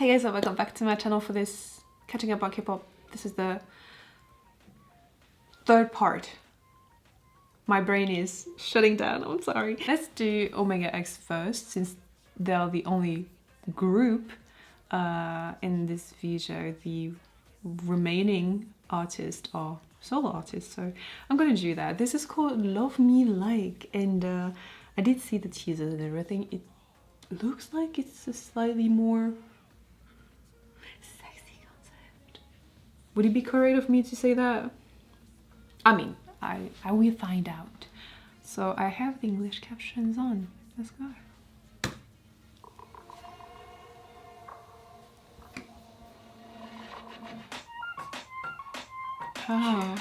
Hey guys, and welcome back to my channel for this catching up on K-pop. This is the third part. My brain is shutting down, I'm sorry. Let's do Omega X first, since they're the only group in this video. The remaining artists are solo artists, so I'm gonna do that. This is called Love Me Like, and I did see the teasers and everything. It looks like it's a slightly more sexy concept. Would it be correct of me to say that? I mean, I will find out. So I have the English captions on. Let's go. Oh,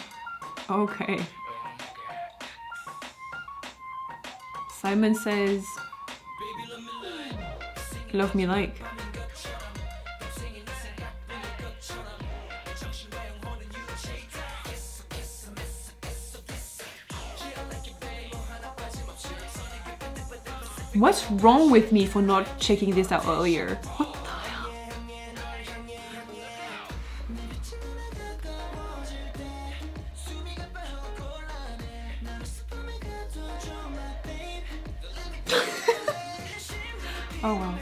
okay. Simon says, love me like. What's wrong with me for not checking this out earlier? What the hell? Oh wow.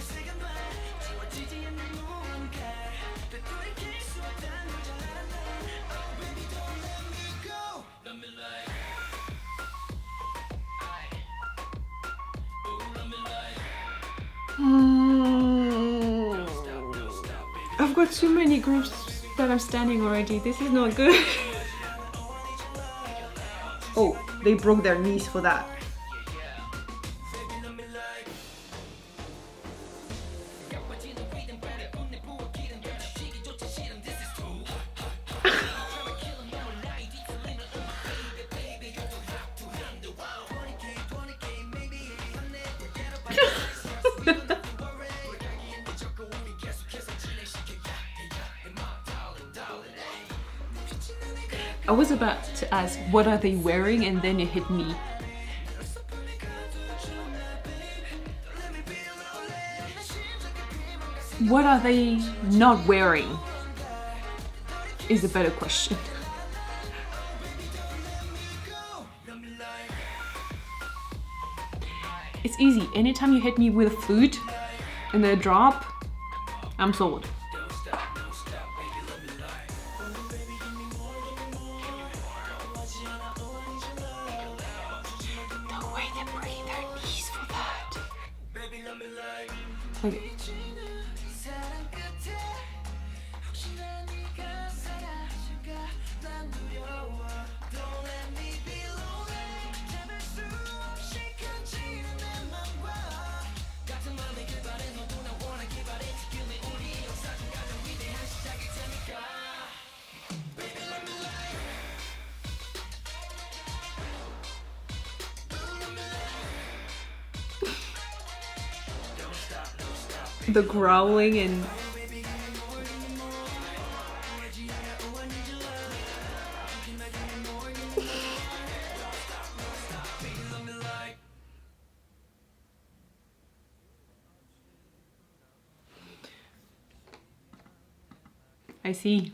I've got too many groups that I'm standing already. This is not good. Oh, they broke their knees for that. I was about to ask, what are they wearing? And then it hit me. What are they not wearing? Is a better question. It's easy. Anytime you hit me with a flute and a drop, I'm sold. Okay. The growling and I see.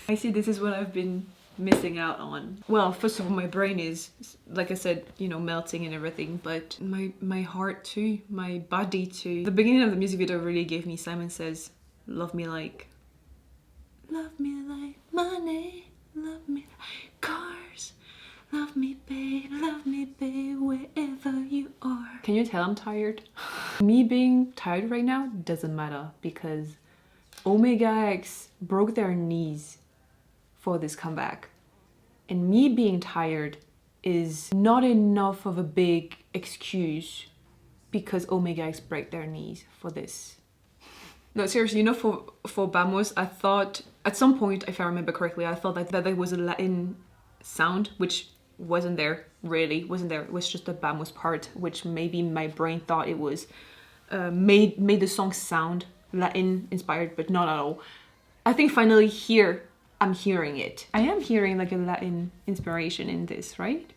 I see, this is what I've been missing out on. Well, first of all, my brain is, like I said, you know, melting and everything, but my heart too, my body too. The beginning of the music video really gave me Simon Says, love me like money, love me like cars, love me babe, wherever you are. Can you tell I'm tired? Me being tired right now doesn't matter, because Omega X broke their knees for this comeback, and me being tired is not enough of a big excuse because Omega X break their knees for this. No, seriously, you know, for Vamos, I thought at some point, if I remember correctly, I thought that there was a Latin sound, which wasn't there, really wasn't there. It was just the Vamos part, which maybe my brain thought it was made the song sound Latin inspired, but not at all. I think finally here I'm hearing it. I am hearing like a Latin inspiration in this, right?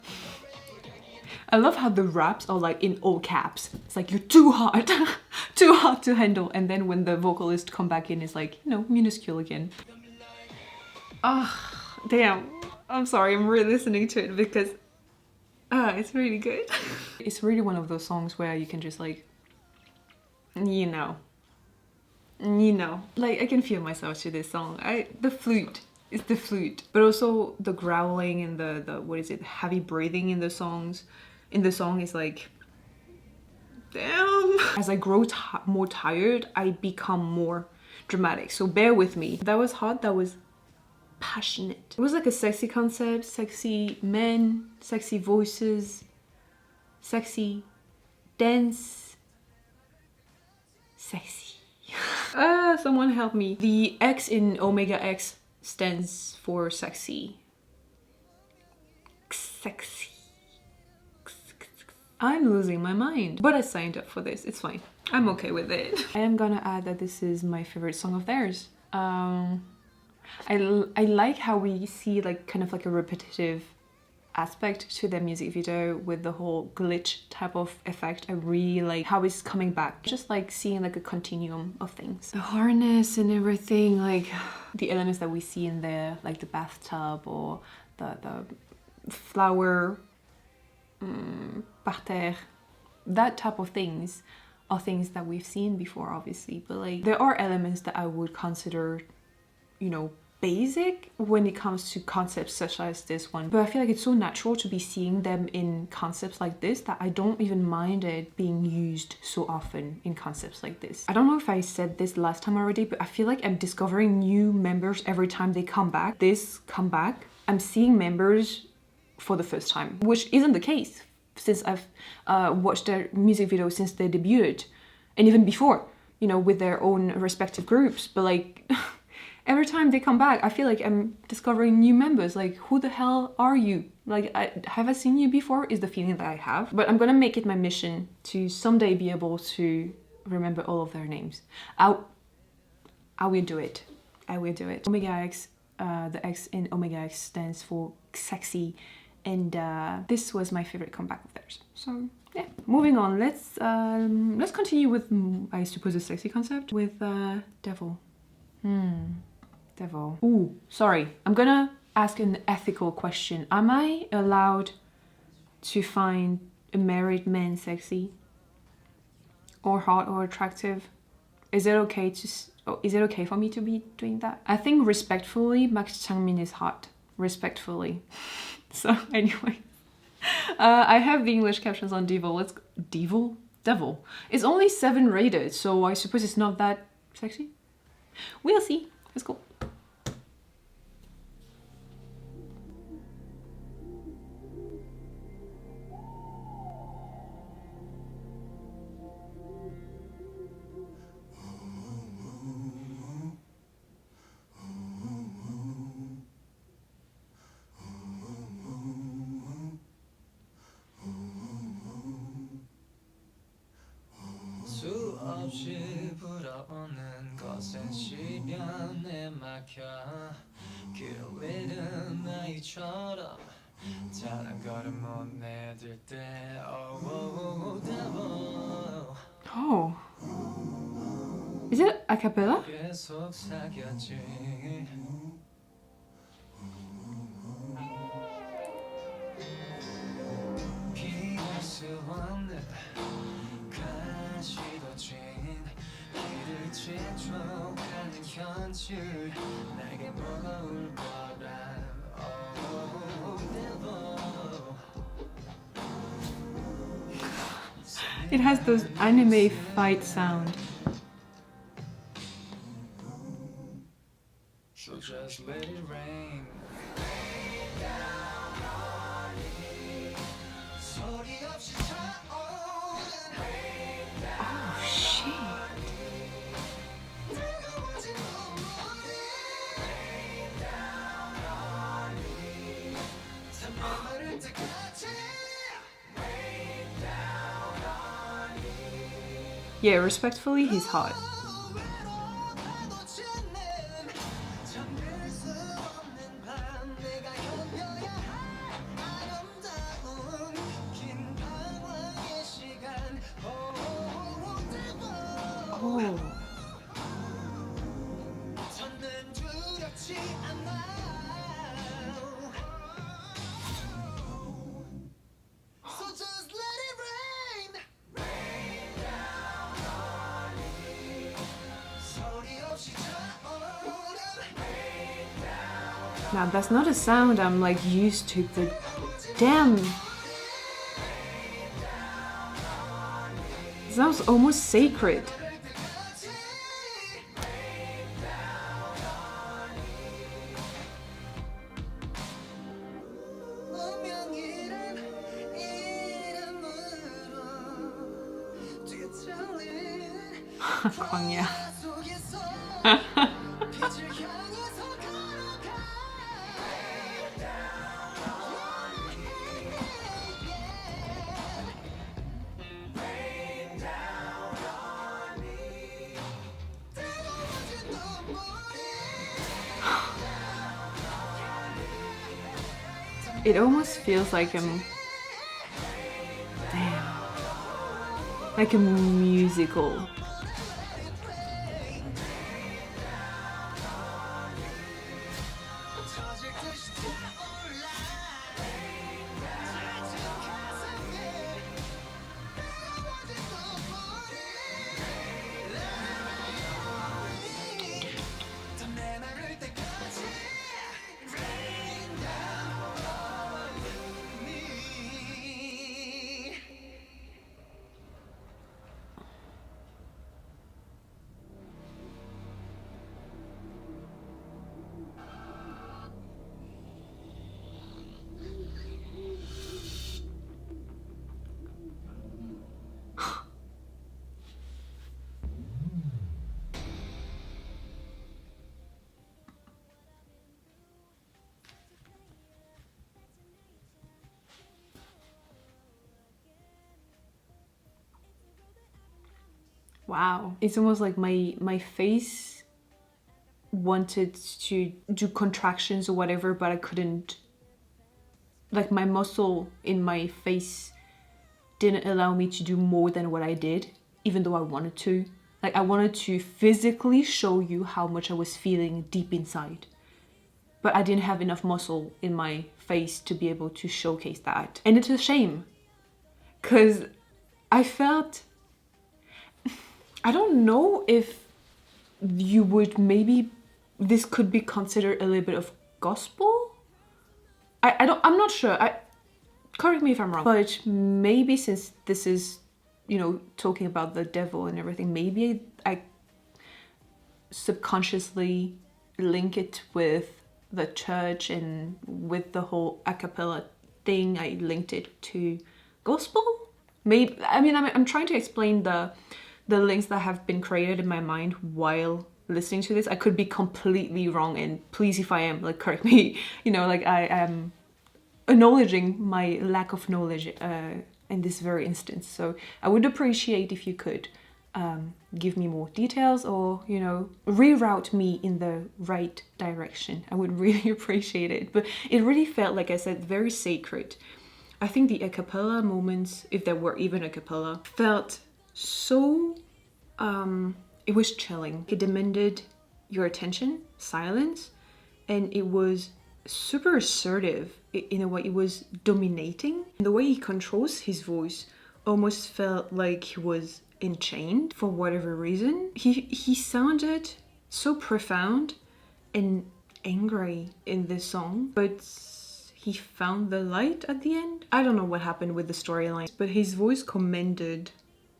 I love how the raps are like in all caps. It's like, you're too hot, too hot to handle. And then when the vocalist come back in, it's like, you know, minuscule again. Ah, damn. I'm sorry, I'm re-listening to it because it's really good. It's really one of those songs where you can just like, you know, like I can feel myself to this song. The flute. It's the flute, but also the growling and the what is it, heavy breathing in the songs. In the song is like, damn. As I grow more tired, I become more dramatic. So bear with me. That was hot. That was passionate. It was like a sexy concept, sexy men, sexy voices, sexy dance, sexy. Someone help me. The X in Omega X stands for sexy. Sexy. I'm losing my mind, but I signed up for this. It's fine. I'm okay with it. I am gonna add that this is my favorite song of theirs. I like how we see like kind of like a repetitive aspect to their music video with the whole glitch type of effect. I really like how it's coming back, just like seeing like a continuum of things. The harness and everything, like the elements that we see in there, like the bathtub or the flower parterre, that type of things are things that we've seen before, obviously, but like there are elements that I would consider, you know, basic when it comes to concepts such as this one, but I feel like it's so natural to be seeing them in concepts like this that I don't even mind it being used so often in concepts like this. I don't know if I said this last time already, but I feel like I'm discovering new members every time they come back. This comeback, I'm seeing members for the first time, which isn't the case since I've watched their music videos since they debuted, and even before, you know, with their own respective groups. But like every time they come back, I feel like I'm discovering new members. Like, who the hell are you? Like, have I seen you before is the feeling that I have. But I'm gonna make it my mission to someday be able to remember all of their names. I will do it. I will do it. Omega X, the X in Omega X stands for sexy, and this was my favorite comeback of theirs. So yeah, moving on. Let's continue with, I suppose, a sexy concept with Devil. Devil. Ooh, sorry. I'm gonna ask an ethical question. Am I allowed to find a married man sexy or hot or attractive? Is it okay to? Is it okay for me to be doing that? I think respectfully, Max Changmin is hot. Respectfully. So anyway, I have the English captions on Devil. Let's Devil. Devil. It's only 7 rated, so I suppose it's not that sexy. We'll see. Let's go. 수없이 불어오는 것은 시련에 막혀 길 잃은 아이처럼 잘한 걸음 못 내들 때 Oh, devil. Oh. Is it a cappella? 계속 사귀었지 피할 수 없는 가시도진 길을 재촉하는 현실 내게 뭐가 올 거란 Oh, devil. It has those anime fight sound. So just let it rain. Oh shit. Yeah, respectfully, he's hot. 두렵지 않아. So just let it rain. 소리 없이 차오른 Now that's not a sound I'm like used to, but damn. It sounds almost sacred. 운명이란 이름으로 뒤틀린 광야. 속에서 빛을 향해서 걸어가. 뜨거워진 눈물이 It almost feels like damn, like a musical. 터질 듯이 타올라. 짙은 가슴에 뜨거워진 눈물이 더 메마를 때까지 Rain down on me. Wow. It's almost like my face wanted to do contractions or whatever, but I couldn't. Like my muscle in my face didn't allow me to do more than what I did, even though I wanted to. Like I wanted to physically show you how much I was feeling deep inside. But I didn't have enough muscle in my face to be able to showcase that. And it's a shame. Because I felt... I don't know if you would maybe... This could be considered a little bit of gospel? I'm not sure. Correct me if I'm wrong. But maybe since this is, you know, talking about the devil and everything, maybe I subconsciously link it with the church and with the whole a cappella thing. I linked it to gospel. Maybe, I mean, I'm trying to explain the links that have been created in my mind while listening to this. I could be completely wrong, and please, if I am, like, correct me. You know, like I am acknowledging my lack of knowledge in this very instance. So I would appreciate if you could give me more details, or, you know, reroute me in the right direction. I would really appreciate it. But it really felt, like I said, very sacred. I think the a cappella moments, if there were even a cappella, felt so it was chilling. It demanded your attention, silence, and it was super assertive in a way. It was dominating. And the way he controls his voice almost felt like he was enchained for whatever reason. He sounded so profound and angry in this song, but he found the light at the end. I don't know what happened with the storyline, but his voice commanded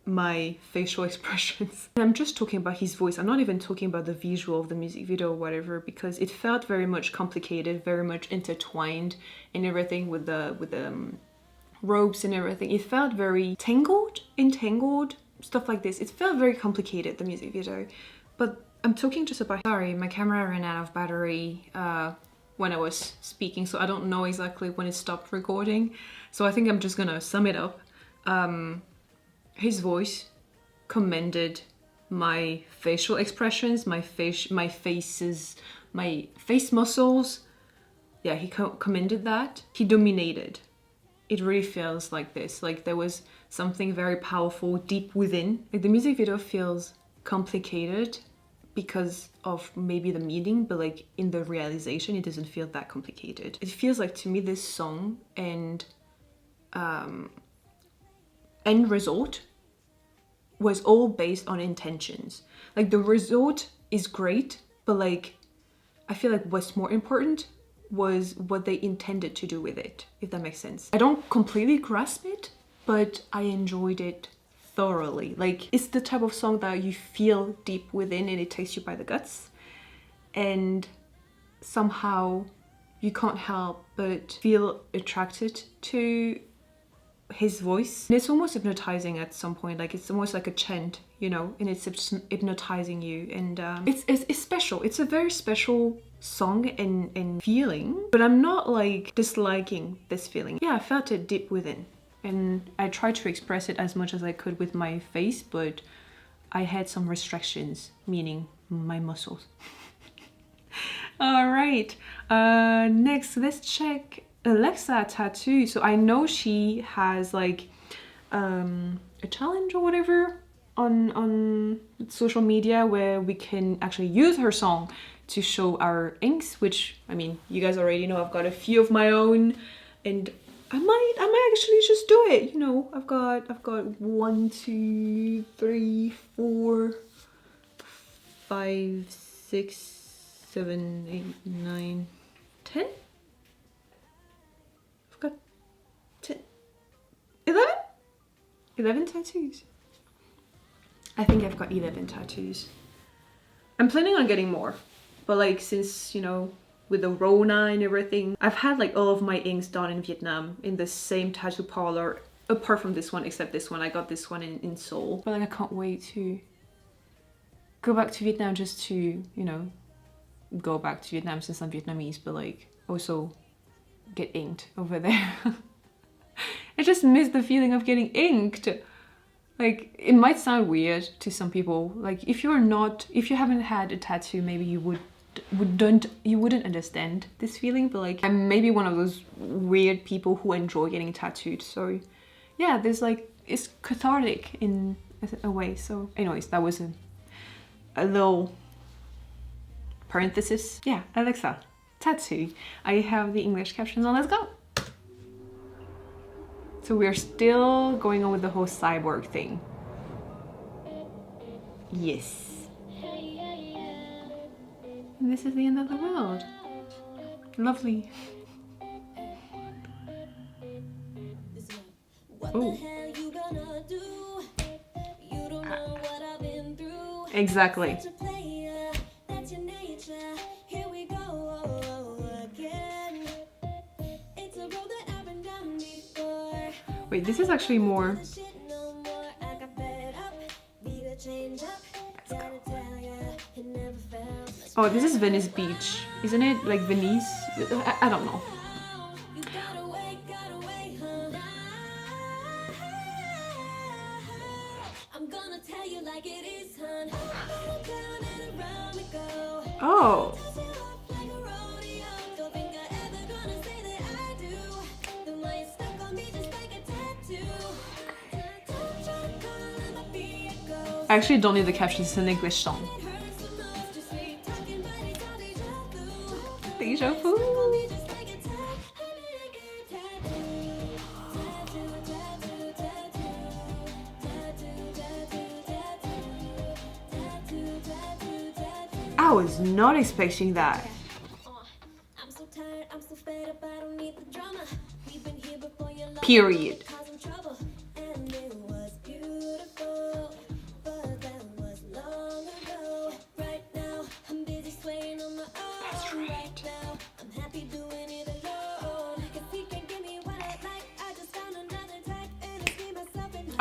my facial expressions. And I'm just talking about his voice. I'm not even talking about the visual of the music video or whatever, because it felt very much complicated, very much intertwined and everything with the ropes and everything. It felt very entangled, stuff like this. It felt very complicated, the music video. But I'm talking just about... Sorry, my camera ran out of battery when I was speaking, so I don't know exactly when it stopped recording. So I think I'm just gonna sum it up. His voice commanded my facial expressions, my face muscles. Yeah, he commanded that. He dominated. It really feels like this. Like there was something very powerful deep within. Like the music video feels complicated, because of maybe the meaning, but like in the realization, it doesn't feel that complicated. It feels like to me this song and end result was all based on intentions. Like the result is great, but like I feel like what's more important was what they intended to do with it, if that makes sense. I don't completely grasp it, but I enjoyed it thoroughly. Like it's the type of song that you feel deep within and it takes you by the guts, and somehow you can't help but feel attracted to his voice. And it's almost hypnotizing at some point, like it's almost like a chant, you know, and it's hypnotizing you. And it's special. It's a very special song and feeling, but I'm not like disliking this feeling. Yeah, I felt it deep within, and I tried to express it as much as I could with my face, but I had some restrictions, meaning my muscles. All right, next let's check Alexa tattoo. So I know she has like a challenge or whatever on social media where we can actually use her song to show our inks, which I mean you guys already know I've got a few of my own, and I might actually just do it. You know, I've got 1, 2, 3, 4, 5, 6, 7, 8, 9, 10. I've got 10, 11? 11 tattoos. I think I've got 11 tattoos. I'm planning on getting more, but like since, you know, with the Rona and everything, I've had like all of my inks done in Vietnam in the same tattoo parlor, apart from this one, except this one. I got this one in Seoul. But like I can't wait to go back to Vietnam just to, you know, go back to Vietnam since I'm Vietnamese, but like also get inked over there. I just miss the feeling of getting inked. Like it might sound weird to some people. Like if you haven't had a tattoo, maybe you wouldn't understand this feeling. But like I'm maybe one of those weird people who enjoy getting tattooed. So yeah, there's like it's cathartic in a way. So anyways, that was a little parenthesis. Yeah, Alexa tattoo. I have the English captions on. Let's go. So we're still going on with the whole cyborg thing. Yes. And this is the end of the world. Lovely. Oh. Exactly. Wait, this is actually more... Oh, this is Venice Beach, isn't it? Like Venice? I don't know. Oh. I actually don't need the captions, it's an English song. Deja vu. I was not expecting that. Period.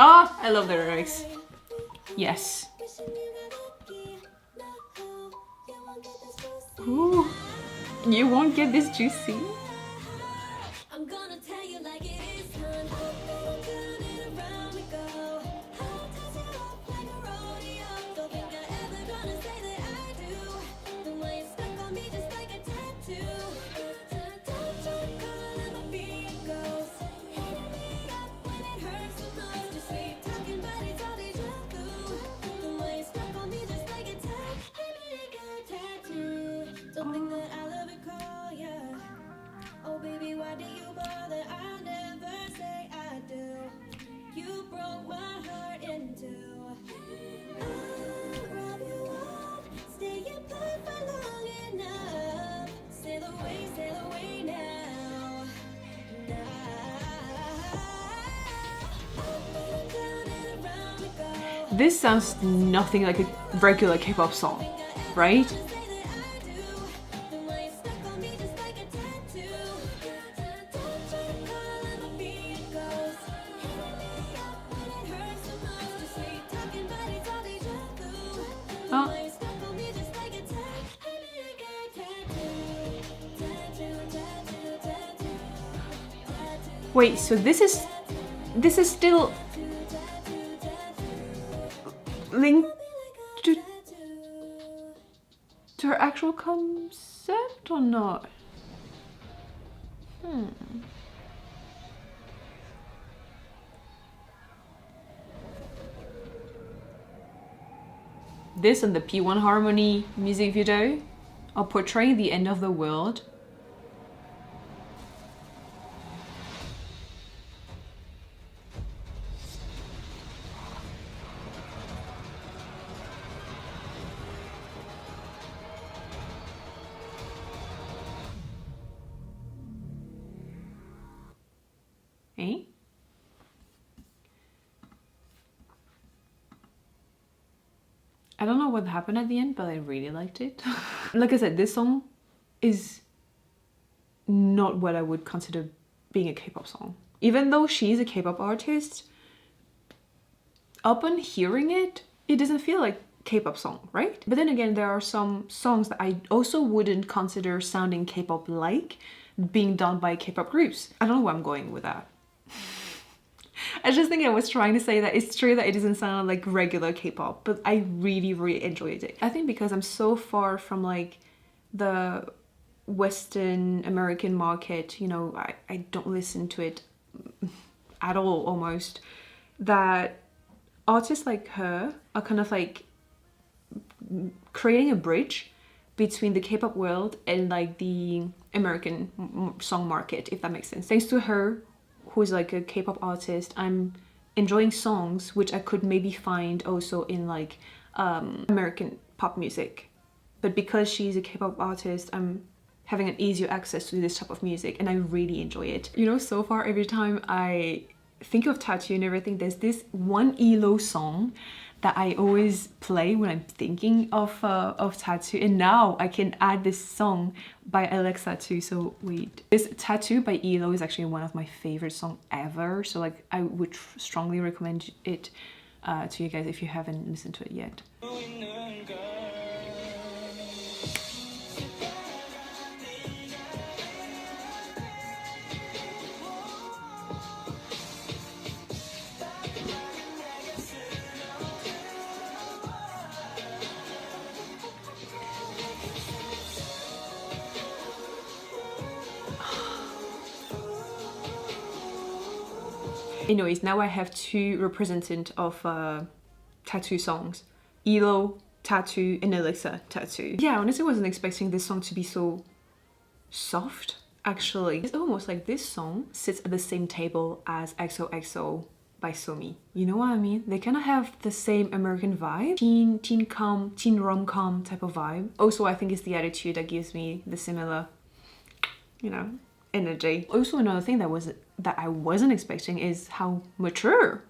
Oh, I love the lyrics. Yes. Ooh, you won't get this juicy. something that I love and call ya. Oh baby, why do you bother? I never say I do. You broke my heart in two. I'll rub you up, stay in bed for long enough. Sail away now. This sounds nothing like a regular K-pop song, right? Oh. Wait, so this is still linked to her actual concept or not? This and the P1 Harmony music video are portraying the end of the world. Eh? I don't know what happened at the end, but I really liked it. Like I said, this song is not what I would consider being a K-pop song. Even though she's a K-pop artist, upon hearing it, it doesn't feel like K-pop song, right? But then again, there are some songs that I also wouldn't consider sounding K-pop like being done by K-pop groups. I don't know where I'm going with that. I just think I was trying to say that it's true that it doesn't sound like regular K-pop, but I really, really enjoyed it. I think because I'm so far from like the Western American market, you know, I don't listen to it at all almost, that artists like her are kind of like creating a bridge between the K-pop world and like the American song market, if that makes sense. Thanks to her, who's like a K-pop artist, I'm enjoying songs which I could maybe find also in like American pop music. But because she's a K-pop artist, I'm having an easier access to this type of music and I really enjoy it. You know, so far every time I think of Tattoo and everything, there's this one ELO song that I always play when I'm thinking of Tattoo, and now I can add this song by Alexa too. So wait, this Tattoo by ELO is actually one of my favorite songs ever, so like I would strongly recommend it to you guys if you haven't listened to it yet. Anyways, now I have two representatives of Tattoo songs. ELO, Tattoo, and Alexa, Tattoo. Yeah, I honestly wasn't expecting this song to be so soft, actually. It's almost like this song sits at the same table as XOXO by Somi. You know what I mean? They kind of have the same American vibe. Teen rom-com type of vibe. Also, I think it's the attitude that gives me the similar, you know, energy. Also, another thing that I wasn't expecting is how mature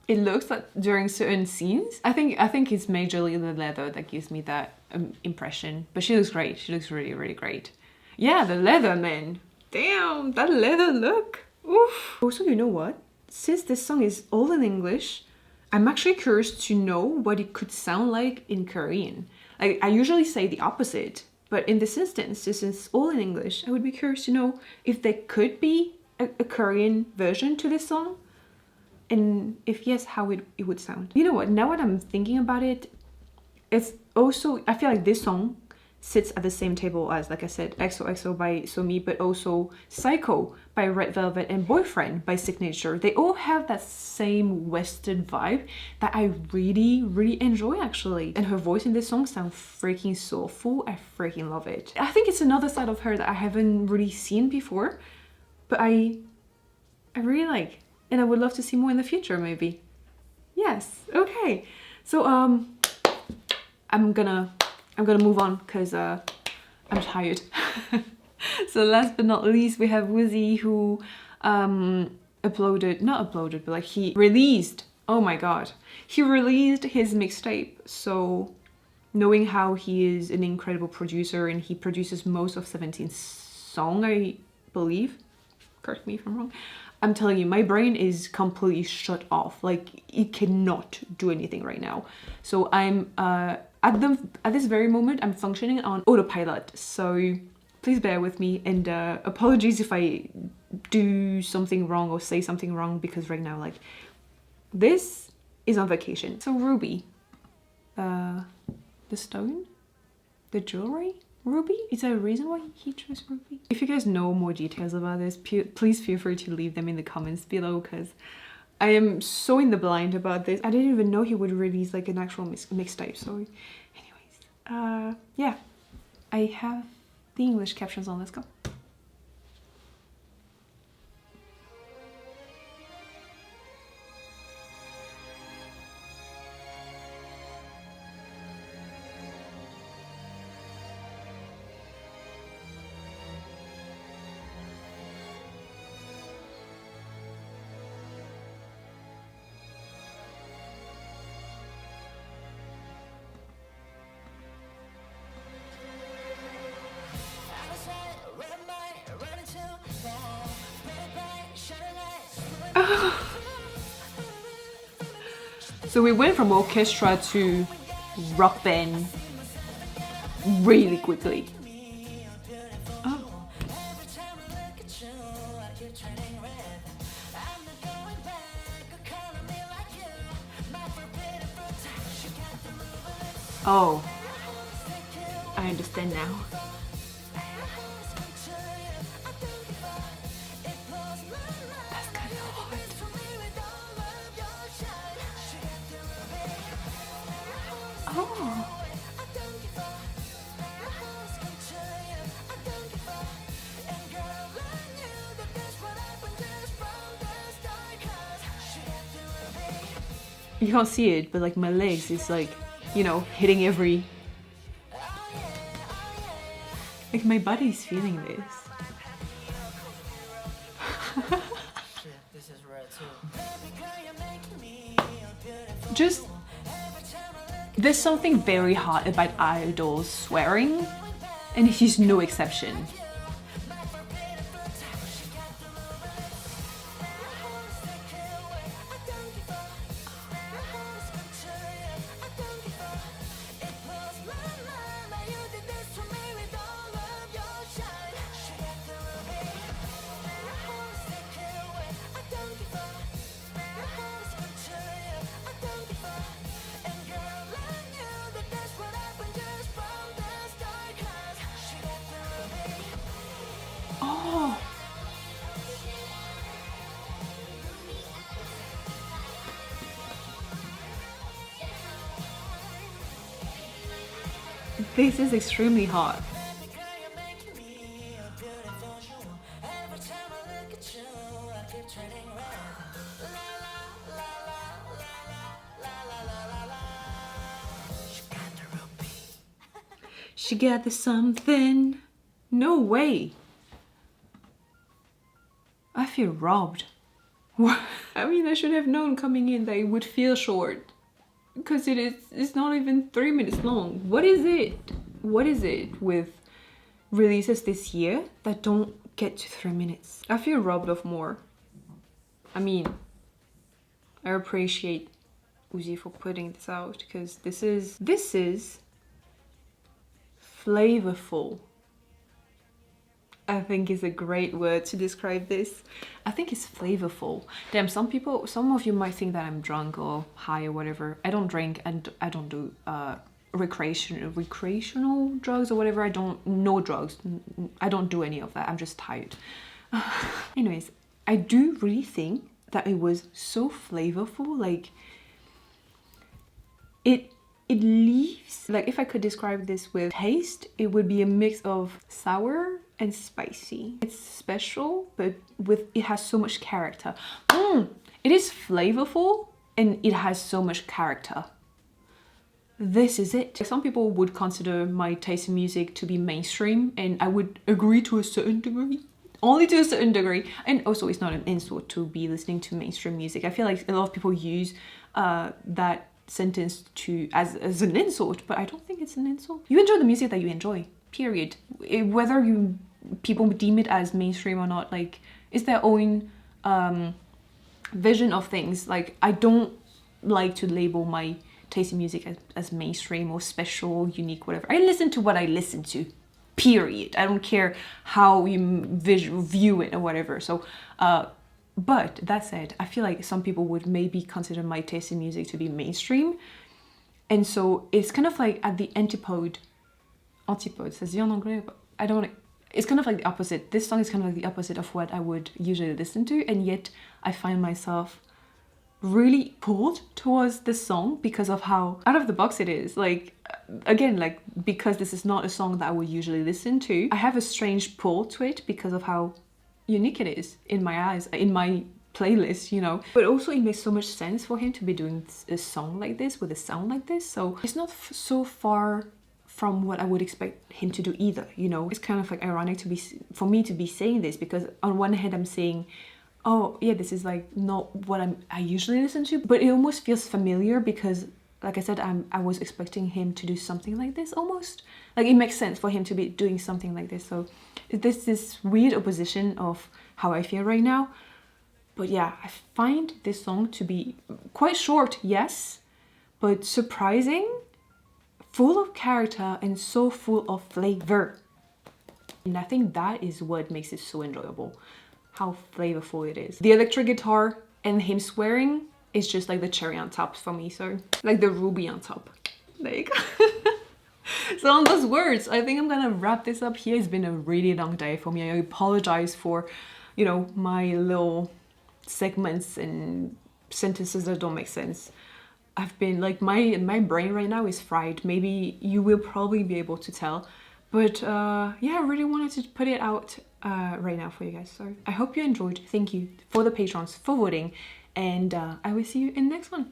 it looks like during certain scenes. I think it's majorly the leather that gives me that impression. But she looks great. She looks really, really great. Yeah, the leather, man. Damn, that leather look. Oof. Also, you know what? Since this song is all in English, I'm actually curious to know what it could sound like in Korean. Like, I usually say the opposite. But in this instance, since it's all in English, I would be curious to know if there could be a Korean version to this song. And if yes, how it would sound. You know what, now that I'm thinking about it, it's also, I feel like this song sits at the same table as, like I said, XOXO by Somi, but also Psycho by Red Velvet and Boyfriend by Signature. They all have that same Western vibe that I really, really enjoy actually. And her voice in this song sounds freaking soulful. I freaking love it. I think it's another side of her that I haven't really seen before, but I really like. And I would love to see more in the future, maybe. Yes, okay. So I'm gonna move on because I'm tired. So last but not least, we have Woozi, who but like he released, oh my god, he released his mixtape. So knowing how he is an incredible producer and he produces most of 17's song, I believe, correct me if I'm wrong, I'm telling you, my brain is completely shut off. Like, it cannot do anything right now. So I'm at this very moment, I'm functioning on autopilot. So please bear with me, and apologies if I do something wrong or say something wrong, because right now, like, this is on vacation. So Ruby, the stone, the jewelry. Ruby? Is there a reason why he chose Ruby? If you guys know more details about this, please feel free to leave them in the comments below, because I am so in the blind about this. I didn't even know he would release like an actual mixtape. So anyways, yeah, I have the English captions on. Let's go. So we went from orchestra to rock band really quickly. Oh. Oh, I understand now. That's kind of hard. Oh. You can't see it, but like my legs is like, you know, hitting every... Like my body's feeling this. Just... There's something very hard about idols swearing, and he's no exception. This is extremely hard. She got the something. No way. I feel robbed. I mean, I should have known coming in that it would feel short. Because it's not even 3 minutes long. What is it? What is it with releases this year that don't get to 3 minutes? I feel robbed of more. I mean, I appreciate Woozi for putting this out, because this is flavorful. I think is a great word to describe this. I think it's flavorful. Damn, some of you might think that I'm drunk or high or whatever. I don't drink and I don't do recreational drugs or whatever. I don't know drugs. I don't do any of that. I'm just tired. Anyways, I do really think that it was so flavorful. Like it leaves, like if I could describe this with taste, it would be a mix of sour and spicy. It's special, but it has so much character. It is flavorful and it has so much character. This is it. Some people would consider my taste in music to be mainstream, and I would agree to a certain degree. Only to a certain degree. And also, it's not an insult to be listening to mainstream music. I feel like a lot of people use that sentence as an insult, but I don't think it's an insult. You enjoy the music that you enjoy, period. Whether people deem it as mainstream or not, like, it's their own vision of things. Like, I don't like to label my taste in music as mainstream or special, unique, whatever. I listen to what I listen to, period. I don't care how you view it or whatever. So but that said, I feel like some people would maybe consider my taste in music to be mainstream, and so it's kind of like at the antipode, ça se dit en anglais, but I don't. It's kind of like the opposite. This song is kind of like the opposite of what I would usually listen to, and yet I find myself really pulled towards this song because of how out of the box it is. Like, again, like, because this is not a song that I would usually listen to, I have a strange pull to it because of how unique it is in my eyes, in my playlist, you know. But also it makes so much sense for him to be doing a song like this with a sound like this, so it's not so far from what I would expect him to do either, you know. It's kind of like ironic for me to be saying this, because on one hand I'm saying, oh yeah, this is like not what I usually listen to, but it almost feels familiar because, like I said, I was expecting him to do something like this almost. Like, it makes sense for him to be doing something like this. So there's this weird opposition of how I feel right now. But yeah, I find this song to be quite short, yes, but surprising, full of character, and so full of flavor. And I think that is what makes it so enjoyable, how flavorful it is. The electric guitar and him swearing is just like the cherry on top for me, so like the ruby on top. There you go. So on those words, I think I'm gonna wrap this up here. It's been a really long day for me. I apologize for, you know, my little segments and sentences that don't make sense. I've been like, my brain right now is fried. Maybe you will probably be able to tell, but yeah, I really wanted to put it out right now for you guys. So I hope you enjoyed. Thank you for the patrons for voting, and I will see you in the next one.